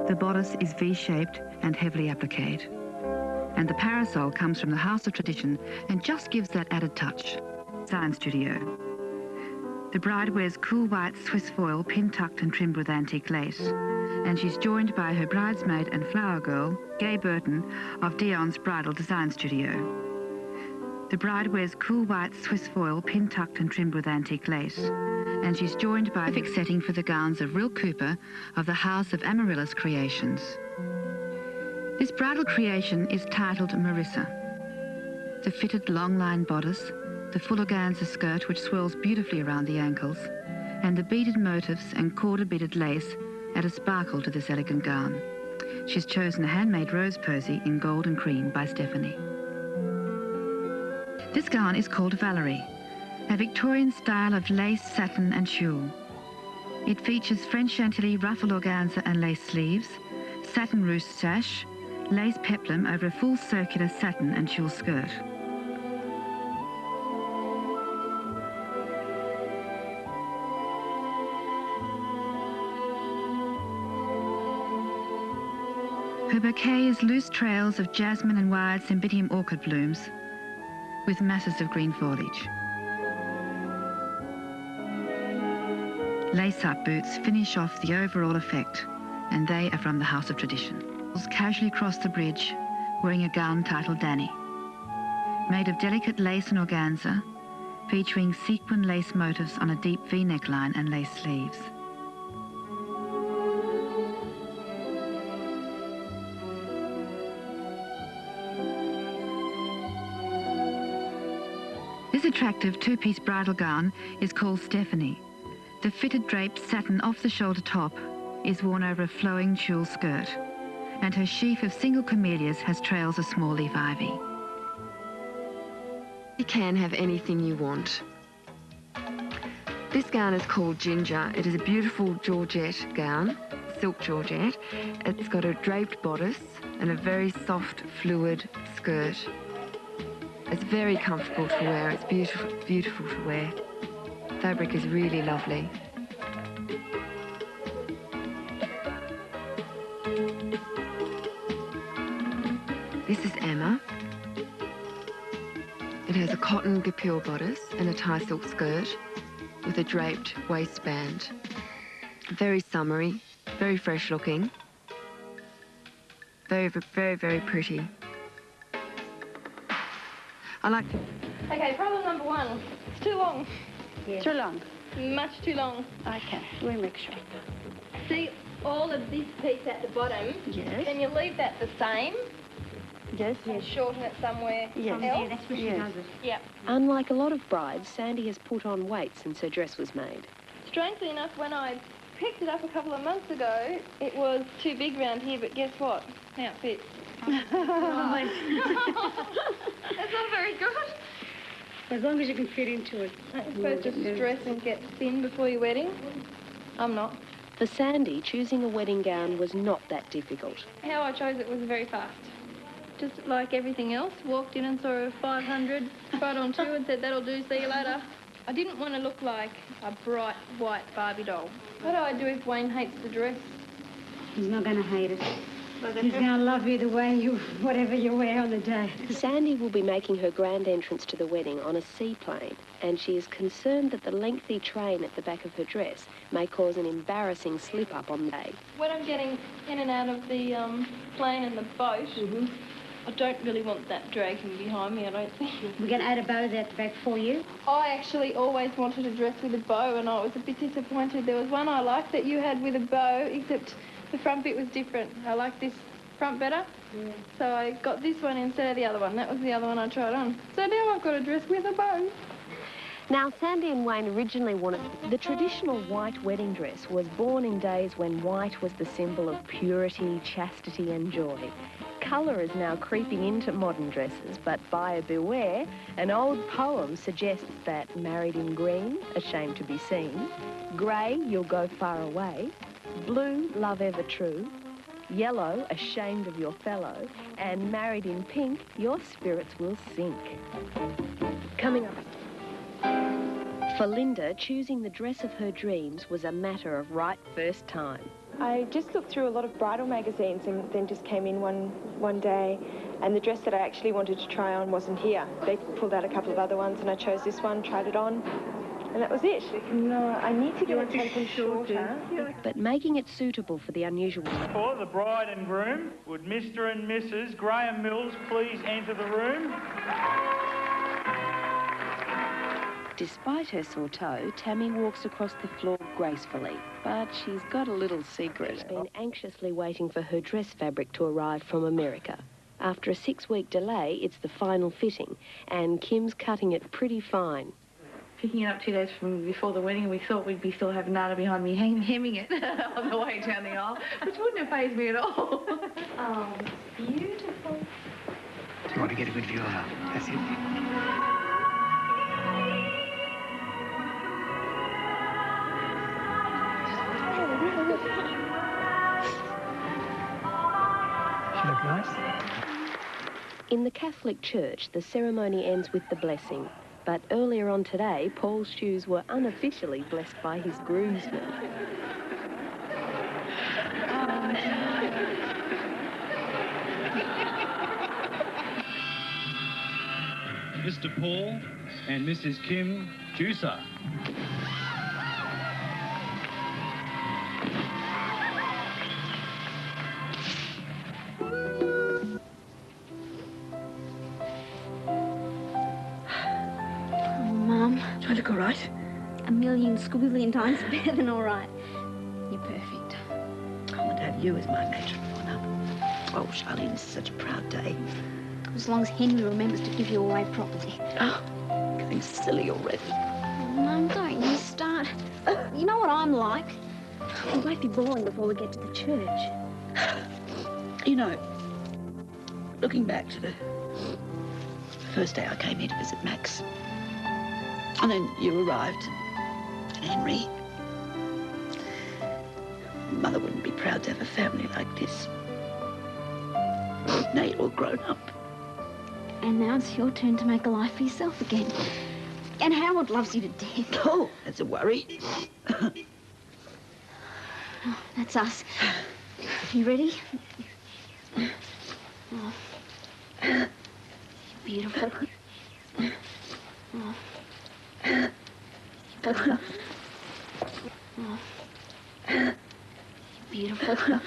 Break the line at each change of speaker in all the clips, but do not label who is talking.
The bodice is V-shaped and heavily appliqued. And the parasol comes from the House of Tradition and just gives that added touch. Design Studio. The bride wears cool white Swiss foil, pin-tucked and trimmed with antique lace. And she's joined by her bridesmaid and flower girl, Gay Burton, of Dion's Bridal Design Studio. The bride wears cool white Swiss foil, pin-tucked and trimmed with antique lace. And she's joined by a perfect setting for the gowns of Rill Cooper of the House of Amaryllis Creations. This bridal creation is titled Marissa. The fitted long-line bodice, the full organza skirt which swirls beautifully around the ankles, and the beaded motifs and corded beaded lace add a sparkle to this elegant gown. She's chosen a handmade rose posy in gold and cream by Stephanie. This gown is called Valerie, a Victorian style of lace, satin and tulle. It features French Chantilly ruffle organza and lace sleeves, satin ruche sash, lace peplum over a full circular satin and tulle skirt. Her bouquet is loose trails of jasmine and wild cymbidium orchid blooms with masses of green foliage. Lace-up boots finish off the overall effect, and they are from the House of Tradition. Casually cross the bridge, wearing a gown titled Danny. Made of delicate lace and organza, featuring sequin lace motifs on a deep V neckline and lace sleeves. This attractive two-piece bridal gown is called Stephanie. The fitted draped satin off-the-shoulder top is worn over a flowing tulle skirt, and her sheaf of single camellias has trails of small leaf ivy.
You can have anything you want. This gown is called Ginger. It is a beautiful georgette gown, silk georgette. It's got a draped bodice and a very soft, fluid skirt. It's very comfortable to wear. It's beautiful, beautiful to wear. Fabric is really lovely. This is Emma. It has a cotton guipure bodice and a tie silk skirt with a draped waistband. Very summery, very fresh looking. Very, very, very pretty. I like it.
Okay, problem number one. It's too long.
Yes. Too long.
Much too long.
Okay, we'll make sure.
See all of this piece at the bottom?
Yes.
Can you leave that the same?
Yes,
And shorten it somewhere
yes.
else?
Yeah, that's where she does it.
Yeah.
Unlike a lot of brides, Sandy has put on weight since her dress was made.
Strangely enough, when I picked it up a couple of months ago, it was too big round here, but guess what? Now it fits. That's not very good.
As long as you can fit into it.
Aren't you supposed to stress and get thin before your wedding? I'm not.
For Sandy, choosing a wedding gown was not that difficult.
How I chose it was very fast. Just like everything else, walked in and saw a 500, tried on two and said, that'll do, see you later. I didn't want to look like a bright white Barbie doll. What do I do if Wayne hates the dress?
He's not going to hate it. He's going to love you the way whatever you wear on the day.
Sandy will be making her grand entrance to the wedding on a seaplane, and she is concerned that the lengthy train at the back of her dress may cause an embarrassing slip-up on the day.
When I'm getting in and out of the plane and the boat, I don't really want that dragging behind me, I don't think.
We're going to add a bow at the back for you.
I actually always wanted a dress with a bow, and I was a bit disappointed. There was one I liked that you had with a bow, except the front bit was different. I like this front better, so I got this one instead of the other one. That was the other one I tried on. So now I've got a dress with a bow.
Now, Sandy and Wayne originally wanted... The traditional white wedding dress was born in days when white was the symbol of purity, chastity and joy. Colour is now creeping into modern dresses, but buyer beware, an old poem suggests that married in green, ashamed to be seen, grey, you'll go far away, blue, love ever true, yellow, ashamed of your fellow, and married in pink, your spirits will sink. Coming up. For Linda, choosing the dress of her dreams was a matter of right first time.
I just looked through a lot of bridal magazines and then just came in one day, and the dress that I actually wanted to try on wasn't here. They pulled out a couple of other ones and I chose this one, tried it on, and that was it. No, I need to get it taken shorter.
But making it suitable for the unusual...
For the bride and groom, would Mr. and Mrs. Graham Mills please enter the room?
Despite her sore toe, Tammy walks across the floor gracefully, but she's got a little secret. She's been anxiously waiting for her dress fabric to arrive from America. After a 6-week delay, it's the final fitting, and Kim's cutting it pretty fine.
Picking it up 2 days from before the wedding, we thought we'd be still having Nana behind me hemming it on the way down the aisle, which wouldn't have fazed me at all.
Oh, beautiful.
Do you want to get a good view of her? That's it. She look nice?
In the Catholic Church, the ceremony ends with the blessing. But earlier on today, Paul's shoes were unofficially blessed by his groomsmen.
Mr. Paul and Mrs. Kim Juicer.
Do I look all right?
A million squillion times better than all right. You're perfect.
I want to have you as my matron on up. Oh, Charlene, this is such a proud day.
As long as Henry remembers to give you away properly.
Oh, getting silly already.
Oh, Mum, don't you start. You know what I'm like. It might be boring before we get to the church.
You know, looking back to the first day I came here to visit Max, and then you arrived, and Henry. Mother wouldn't be proud to have a family like this. Now you're all grown up.
And now it's your turn to make a life for yourself again. And Howard loves you to death.
Oh, that's a worry.
Oh, that's us. You ready? Oh. Beautiful. Oh. Oh. Beautiful.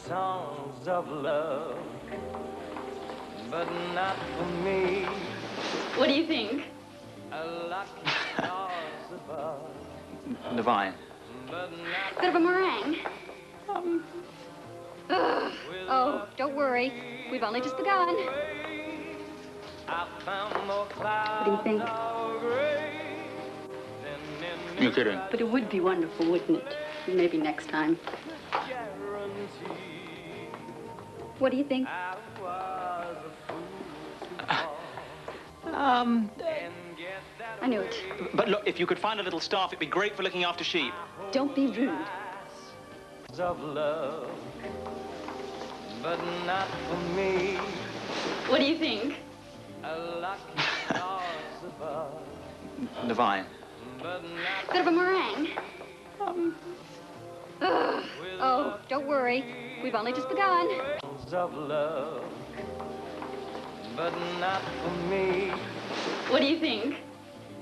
Songs of love, but not for me.
What do you think?
A lucky stars above.
Divine.
Bit of a meringue. Oh, don't worry. We've only just begun.
What do you think?
You're kidding.
But it would be wonderful, wouldn't it? Maybe next time.
What do you think? I knew it.
But look, if you could find a little staff, it'd be great for looking after sheep.
Don't be rude.
Of love, but not for me.
What do you think?
A lucky stars above.
Divine.
Bit of a meringue. Oh, don't worry. We've only just begun.
Of love, but not for me.
What do you think?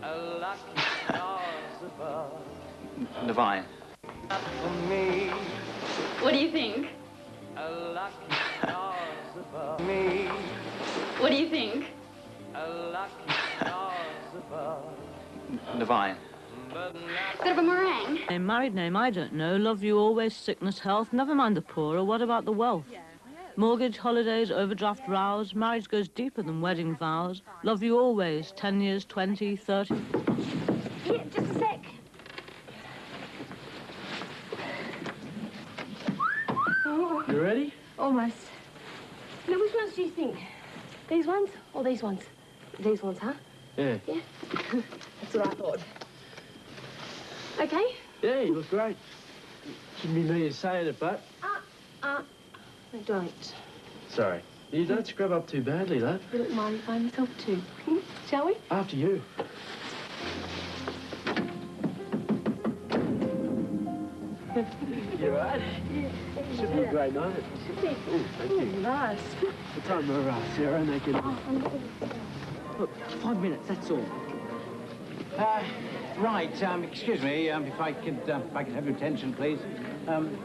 a lucky stars above.
Divine.
Not for me,
What do you think?
a lucky stars above me,
What do you think?
a lucky stars above.
Divine.
But not
Bit of a meringue.
A married name, I don't know. Love you always, sickness, health. Never mind the poor. Or what about the wealth? Mortgage, holidays, overdraft rows. Marriage goes deeper than wedding vows. Love you always. 10 years, 20, 30.
Here, just a sec.
You ready?
Almost. Now, which ones do you think? These ones or these ones? These ones, huh?
Yeah.
Yeah. That's what I thought. Okay?
Yeah, you look great. Shouldn't be me saying it, but...
I don't.
Sorry. You don't scrub up too badly, love.
You look mighty fine yourself, too. Shall we?
After you. You all right?
Yeah.
Should be a great night.
Should be.
Oh, thank you.
Nice.
What time are Sarah and they can...
Look, 5 minutes, that's all. Right, excuse me, if I could have your attention, please.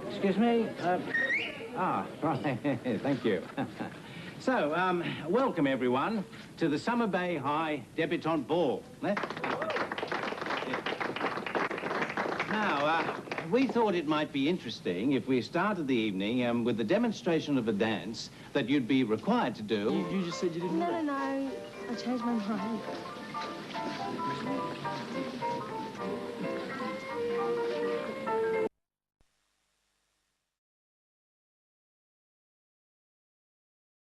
Excuse me? Right, thank you. So, welcome, everyone, to the Summer Bay High Debutante Ball. Now, we thought it might be interesting if we started the evening with the demonstration of a dance that you'd be required to do.
You just said you didn't
No. I changed my mind.